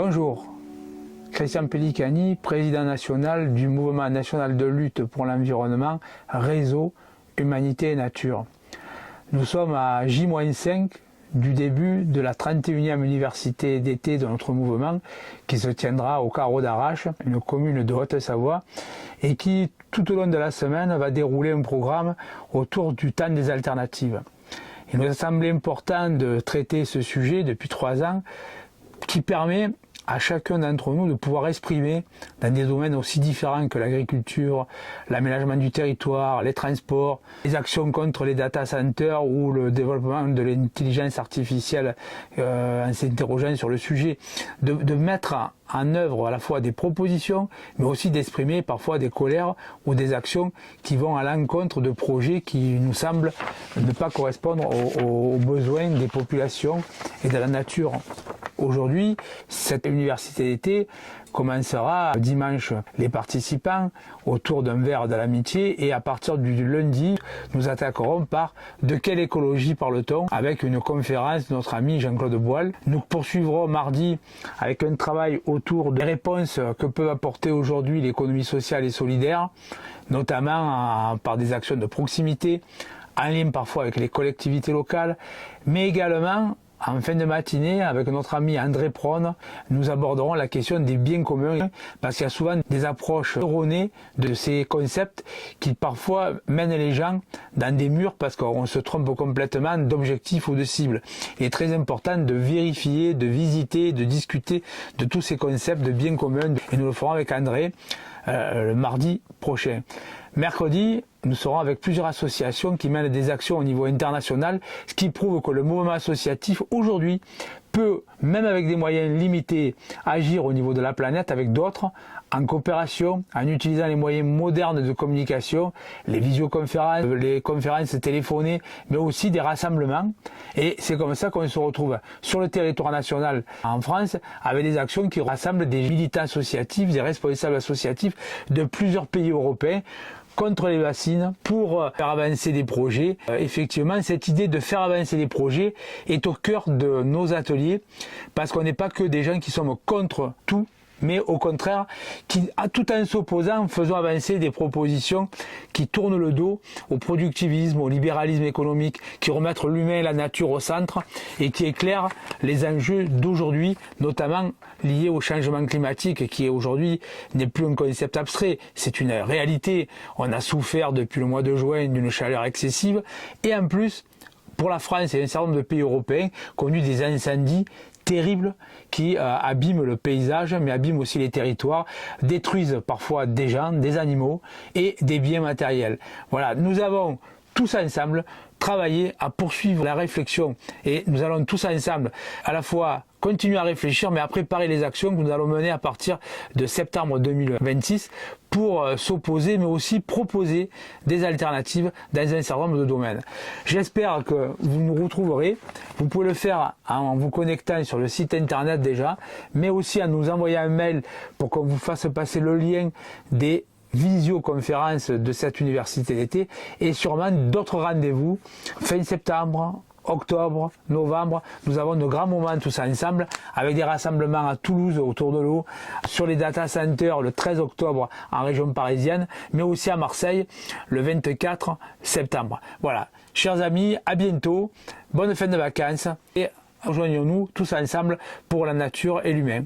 Bonjour, Christian Pellicani, président national du mouvement national de lutte pour l'environnement, Réseau, Humanité et Nature. Nous sommes à J-5 du début de la 31e université d'été de notre mouvement qui se tiendra au Carreau d'Arrache, une commune de Haute-Savoie, et qui tout au long de la semaine va dérouler un programme autour du temps des alternatives. Il nous a semblé important de traiter ce sujet depuis 3 ans qui permet à chacun d'entre nous de pouvoir exprimer dans des domaines aussi différents que l'agriculture, l'aménagement du territoire, les transports, les actions contre les data centers ou le développement de l'intelligence artificielle en s'interrogeant sur le sujet, de mettre en œuvre à la fois des propositions, mais aussi d'exprimer parfois des colères ou des actions qui vont à l'encontre de projets qui nous semblent ne pas correspondre aux besoins des populations et de la nature. Aujourd'hui, cette université d'été commencera dimanche les participants autour d'un verre de l'amitié et à partir du lundi, nous attaquerons par De quelle écologie parle-t-on avec une conférence de notre ami Jean-Claude Boile. Nous poursuivrons mardi avec un travail autour des réponses que peut apporter aujourd'hui l'économie sociale et solidaire, notamment par des actions de proximité, en lien parfois avec les collectivités locales, mais également en fin de matinée, avec notre ami André Prône, nous aborderons la question des biens communs, parce qu'il y a souvent des approches erronées de ces concepts qui parfois mènent les gens dans des murs parce qu'on se trompe complètement d'objectifs ou de cibles. Il est très important de vérifier, de visiter, de discuter de tous ces concepts de biens communs, et nous le ferons avec André le mardi prochain. Mercredi, nous serons avec plusieurs associations qui mènent des actions au niveau international, ce qui prouve que le mouvement associatif aujourd'hui peut, même avec des moyens limités, agir au niveau de la planète avec d'autres, en coopération, en utilisant les moyens modernes de communication, les visioconférences, les conférences téléphonées, mais aussi des rassemblements. Et c'est comme ça qu'on se retrouve sur le territoire national en France, avec des actions qui rassemblent des militants associatifs, des responsables associatifs de plusieurs pays européens, contre les vaccins pour faire avancer des projets. Effectivement, cette idée de faire avancer des projets est au cœur de nos ateliers parce qu'on n'est pas que des gens qui sommes contre tout, mais au contraire, qui, tout en s'opposant, faisons avancer des propositions qui tournent le dos au productivisme, au libéralisme économique, qui remettent l'humain et la nature au centre et qui éclairent les enjeux d'aujourd'hui, notamment liés au changement climatique, qui aujourd'hui n'est plus un concept abstrait, c'est une réalité. On a souffert depuis le mois de juin d'une chaleur excessive et en plus, pour la France et un certain nombre de pays européens, connu des incendies terribles qui abîment le paysage, mais abîment aussi les territoires, détruisent parfois des gens, des animaux et des biens matériels. Voilà, nous avons tous ensemble travaillé à poursuivre la réflexion et nous allons tous ensemble à la fois continuer à réfléchir, mais à préparer les actions que nous allons mener à partir de septembre 2026 pour s'opposer, mais aussi proposer des alternatives dans un certain nombre de domaines. J'espère que vous nous retrouverez. Vous pouvez le faire en vous connectant sur le site internet déjà, mais aussi en nous envoyant un mail pour qu'on vous fasse passer le lien des visioconférences de cette université d'été et sûrement d'autres rendez-vous fin septembre, octobre, novembre. Nous avons de grands moments tous ensemble avec des rassemblements à Toulouse autour de l'eau, sur les data centers le 13 octobre en région parisienne, mais aussi à Marseille le 24 septembre. Voilà, chers amis, à bientôt, bonne fin de vacances et rejoignons-nous tous ensemble pour la nature et l'humain.